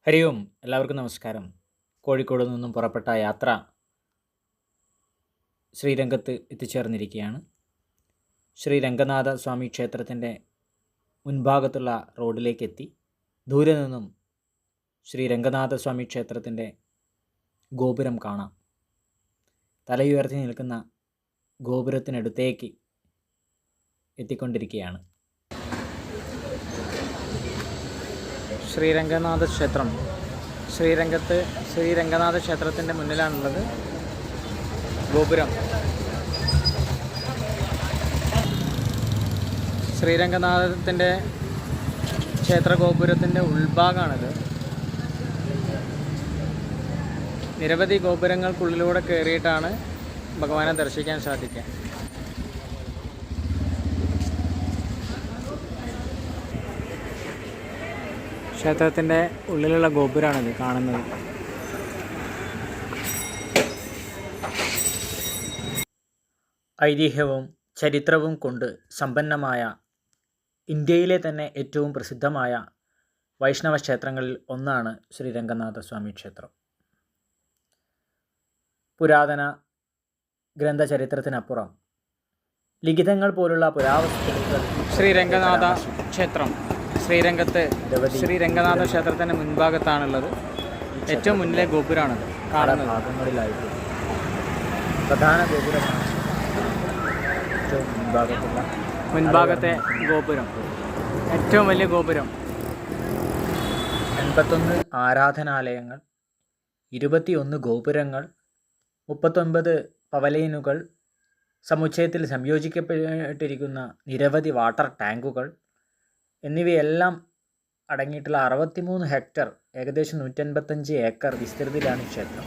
ഹരി ഓം. എല്ലാവർക്കും നമസ്കാരം. കോഴിക്കോട് നിന്നും പുറപ്പെട്ട യാത്ര ശ്രീരംഗത്ത് എത്തിച്ചേർന്നിരിക്കുകയാണ്. ശ്രീ രംഗനാഥ സ്വാമി ക്ഷേത്രത്തിൻ്റെ മുൻഭാഗത്തുള്ള റോഡിലേക്ക് എത്തി. ദൂരെ നിന്നും ശ്രീ രംഗനാഥ സ്വാമി ക്ഷേത്രത്തിൻ്റെ ഗോപുരം കാണാം. തലയുയർത്തി നിൽക്കുന്ന ഗോപുരത്തിനടുത്തേക്ക് എത്തിക്കൊണ്ടിരിക്കുകയാണ്. ശ്രീരംഗനാഥ ക്ഷേത്രം. ശ്രീരംഗനാഥ ക്ഷേത്രത്തിൻ്റെ മുന്നിലാണുള്ളത് ഗോപുരം. ശ്രീരംഗനാഥത്തിൻ്റെ ക്ഷേത്ര ഗോപുരത്തിൻ്റെ ഉൾഭാഗമാണിത്. നിരവധി ഗോപുരങ്ങൾക്കുള്ളിലൂടെ കയറിയിട്ടാണ് ഭഗവാനെ ദർശിക്കാൻ സാധിക്കുക. ക്ഷേത്രത്തിൻ്റെ ഉള്ളിലുള്ള ഗോപുരമാണിത് കാണുന്നത്. ഐതിഹ്യവും ചരിത്രവും കൊണ്ട് സമ്പന്നമായ ഇന്ത്യയിലെ തന്നെ ഏറ്റവും പ്രസിദ്ധമായ വൈഷ്ണവ ക്ഷേത്രങ്ങളിൽ ഒന്നാണ് ശ്രീ രംഗനാഥ സ്വാമി ക്ഷേത്രം. പുരാതന ഗ്രന്ഥചരിത്രത്തിനപ്പുറം ലിഖിതങ്ങൾ പോലുള്ള പുരാവസ്തുക്കൾ ശ്രീ രംഗനാഥ ക്ഷേത്രം ശ്രീരംഗത്ത് ശ്രീ രംഗനാഥ ക്ഷേത്രത്തിൻ്റെ മുൻഭാഗത്താണുള്ളത്. ഏറ്റവും മുന്നിലെ ഗോപുരമാണത് കാണുന്നത്. ഭാഗങ്ങളിലായിട്ട് പ്രധാന ഗോപുരമാണ് ഏറ്റവും മുൻഭാഗത്തെ ഗോപുരം, ഏറ്റവും വലിയ ഗോപുരം. 81 ആരാധനാലയങ്ങൾ, 21 ഗോപുരങ്ങൾ, 39 പവലിയനുകൾ, സമുച്ചയത്തിൽ സംയോജിക്കപ്പെട്ടിരിക്കുന്ന നിരവധി വാട്ടർ ടാങ്കുകൾ എന്നിവയെല്ലാം അടങ്ങിയിട്ടുള്ള 63 ഹെക്ടർ, ഏകദേശം 185 ഏക്കർ വിസ്തൃതിയിലാണ് ഈ ക്ഷേത്രം.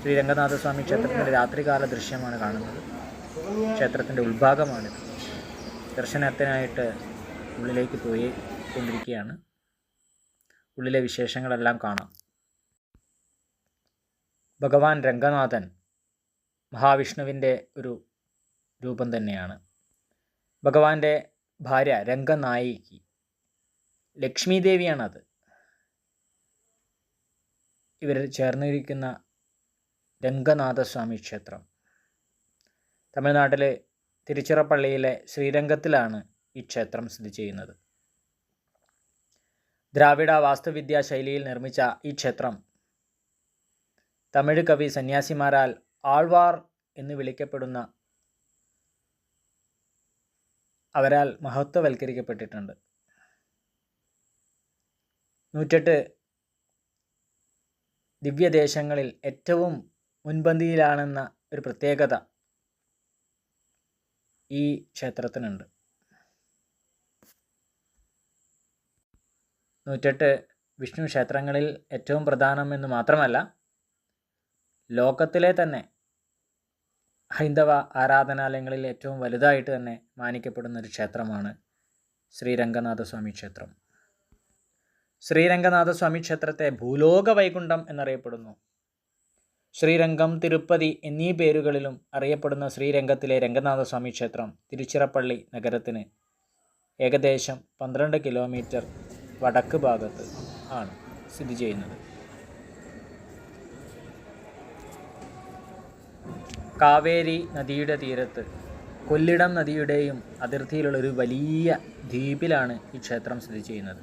ശ്രീ രംഗനാഥ സ്വാമി ക്ഷേത്രത്തിൻ്റെ രാത്രികാല ദൃശ്യമാണ് കാണുന്നത്. ക്ഷേത്രത്തിൻ്റെ ഉൾഭാഗമാണിത്. ദർശനത്തിനായിട്ട് ഉള്ളിലേക്ക് പോയി കൊണ്ടിരിക്കുകയാണ്. ഉള്ളിലെ വിശേഷങ്ങളെല്ലാം കാണാം. ഭഗവാൻ രംഗനാഥൻ മഹാവിഷ്ണുവിൻ്റെ ഒരു രൂപം തന്നെയാണ്. ഭഗവാന്റെ ഭാര്യ രംഗനായികി ലക്ഷ്മി ദേവിയാണത്. ഇവർ ചേർന്നിരിക്കുന്ന രംഗനാഥസ്വാമി ക്ഷേത്രം തമിഴ്നാട്ടിലെ തിരുച്ചിറപ്പള്ളിയിലെ ശ്രീരംഗത്തിലാണ് ഈ ക്ഷേത്രം സ്ഥിതി ചെയ്യുന്നത്. ദ്രാവിഡ വാസ്തുവിദ്യാ ശൈലിയിൽ നിർമ്മിച്ച ഈ ക്ഷേത്രം തമിഴ് കവി സന്യാസിമാരാൽ ആൾവാർ എന്ന് വിളിക്കപ്പെടുന്ന അവരാൽ മഹത്വവൽക്കരിക്കപ്പെട്ടിട്ടുണ്ട്. 108 ദിവ്യദേശങ്ങളിൽ ഏറ്റവും മുൻപന്തിയിലാണെന്ന ഒരു പ്രത്യേകത ഈ ക്ഷേത്രത്തിനുണ്ട്. 108 വിഷ്ണു ക്ഷേത്രങ്ങളിൽ ഏറ്റവും പ്രധാനമെന്ന് മാത്രമല്ല, ലോകത്തിലെ തന്നെ ഹൈന്ദവ ആരാധനാലയങ്ങളിൽ ഏറ്റവും വലുതായിട്ട് തന്നെ മാനിക്കപ്പെടുന്ന ഒരു ക്ഷേത്രമാണ് ശ്രീരംഗനാഥസ്വാമി ക്ഷേത്രം. ശ്രീരംഗനാഥസ്വാമി ക്ഷേത്രത്തെ ഭൂലോക വൈകുണ്ഠം എന്നറിയപ്പെടുന്നു. ശ്രീരംഗം, തിരുപ്പതി എന്നീ പേരുകളിലും അറിയപ്പെടുന്ന ശ്രീരംഗത്തിലെ രംഗനാഥസ്വാമി ക്ഷേത്രം തിരുച്ചിറപ്പള്ളി നഗരത്തിന് ഏകദേശം 12 കിലോമീറ്റർ വടക്ക് ഭാഗത്ത് ആണ് സ്ഥിതി ചെയ്യുന്നത്. കാവേരി നദിയുടെ തീരത്ത് കൊല്ലിടം നദിയുടെയും അതിർത്തിയിലുള്ള ഒരു വലിയ ദ്വീപിലാണ് ഈ ക്ഷേത്രം സ്ഥിതി ചെയ്യുന്നത്.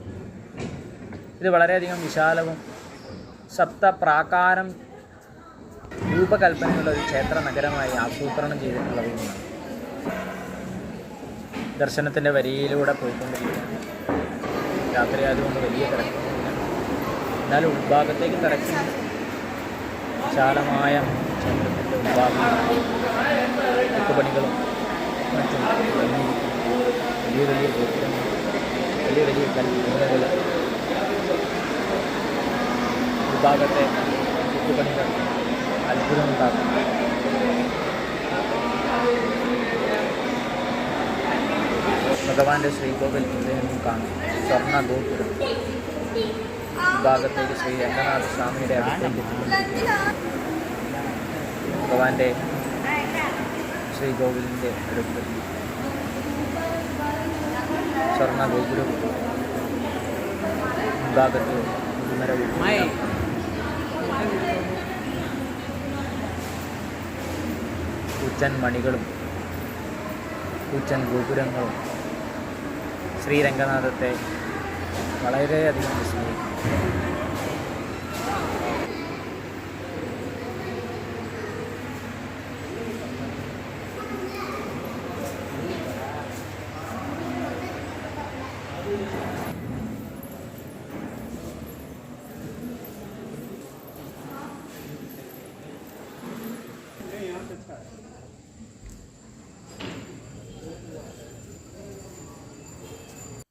ഇത് വളരെയധികം വിശാലവും സപ്തപ്രാകാരം രൂപകൽപ്പനയുള്ള ഒരു ക്ഷേത്ര നഗരമായി ആസൂത്രണം ചെയ്തിട്ടുള്ളവയുമാണ്. ദർശനത്തിൻ്റെ വരിയിലൂടെ പോയിക്കൊണ്ടിരിക്കുകയാണ്. രാത്രി ആയതുകൊണ്ട് വലിയ തിരക്കൊന്നുമില്ല. എന്നാലും ഉൾഭാഗത്തേക്ക് തിരക്കുന്നുണ്ട്. വിശാലമായ ക്ഷേത്രത്തിൻ്റെ ഉൾഭാഗം കൊത്തുപണികളും മറ്റും വലിയ വലിയ ഗോപുരങ്ങൾ, വലിയ വലിയ കൽപ്പനകൾ, ഉൾഭാഗത്തെ കൊത്തുപണികൾ അത്ഭുതമുണ്ടാക്കും. ഭഗവാന്റെ ശ്രീകോവിൽ ഇവിടെ നിന്നും കാണും. സ്വർണ്ണ ഗോപുരം വിഭാഗത്തേക്ക് ശ്രീ രംഗനാഥ സ്വാമിയുടെ അടുത്തേക്ക് ഭഗവാന്റെ ശ്രീകോവിലിൻ്റെ അടുത്ത് സ്വർണ്ണ ഗോപുരവും ഭാഗത്ത് സുന്ദരവും കൂറ്റൻ മണികളും കൂറ്റൻ ഗോപുരങ്ങളും ശ്രീരംഗനാഥത്തെ വളരെയധികം വിസ്മയിക്കും.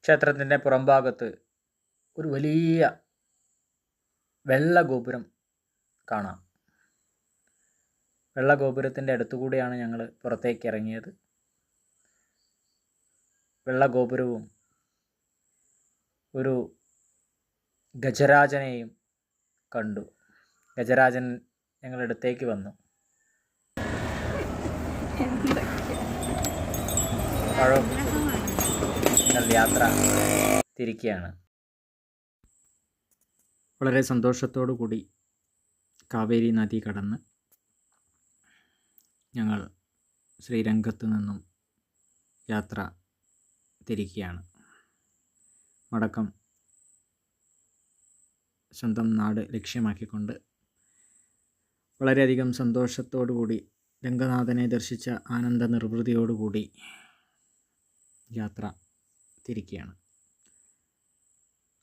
ക്ഷേത്രത്തിൻ്റെ പുറംഭാഗത്ത് ഒരു വലിയ വെള്ള ഗോപുരം കാണാം. വെള്ള ഗോപുരത്തിൻ്റെ അടുത്തുകൂടിയാണ് ഞങ്ങൾ പുറത്തേക്ക് ഇറങ്ങിയത്. വെള്ള ഗോപുരവും ഒരു ഗജരാജനെയും കണ്ടു. ഗജരാജൻ ഞങ്ങളുടെ അടുത്തേക്ക് വന്നു. പഴം ഞങ്ങൾ യാത്ര തിരിക്കുകയാണ്. വളരെ സന്തോഷത്തോടു കൂടി കാവേരി നദി കടന്ന് ഞങ്ങൾ ശ്രീരംഗത്ത് നിന്നും യാത്ര തിരിക്കുകയാണ്. മടക്കം സ്വന്തം നാട് ലക്ഷ്യമാക്കിക്കൊണ്ട് വളരെയധികം സന്തോഷത്തോടു കൂടി രംഗനാഥനെ ദർശിച്ച ആനന്ദ നിർവൃതിയോടുകൂടി യാത്ര തിരിക്കുകയാണ്.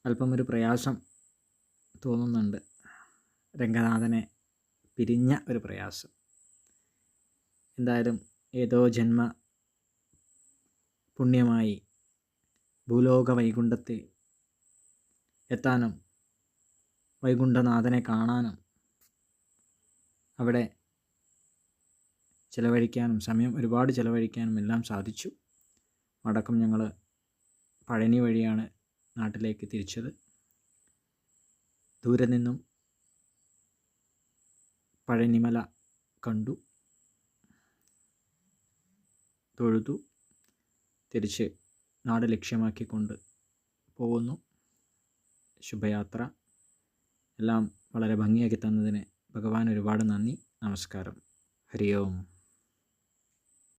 അല്പം ഒരു പ്രയാസം തോന്നുന്നുണ്ട്. രംഗനാഥനെ പിരിഞ്ഞ ഒരു പ്രയാസം. എന്തായാലും ഏതോ ജന്മ പുണ്യമായി ഭൂലോക വൈകുണ്ഠത്തിൽ എത്താനും വൈകുണ്ഠനാഥനെ കാണാനും അവിടെ ചിലവഴിക്കാനും സമയം ഒരുപാട് ചിലവഴിക്കാനും എല്ലാം സാധിച്ചു. മടക്കം ഞങ്ങൾ പഴനി വഴിയാണ് നാട്ടിലേക്ക് തിരിച്ചത്. ദൂരെ നിന്നും പഴനിമല കണ്ടു, തൊഴുതു, തിരിച്ച് നാട് ലക്ഷ്യമാക്കിക്കൊണ്ട് പോകുന്നു. ശുഭയാത്ര. എല്ലാം വളരെ ഭംഗിയാക്കി തന്നതിന് ഭഗവാൻ ഒരുപാട് നന്ദി. നമസ്കാരം. ഹരി ഓം.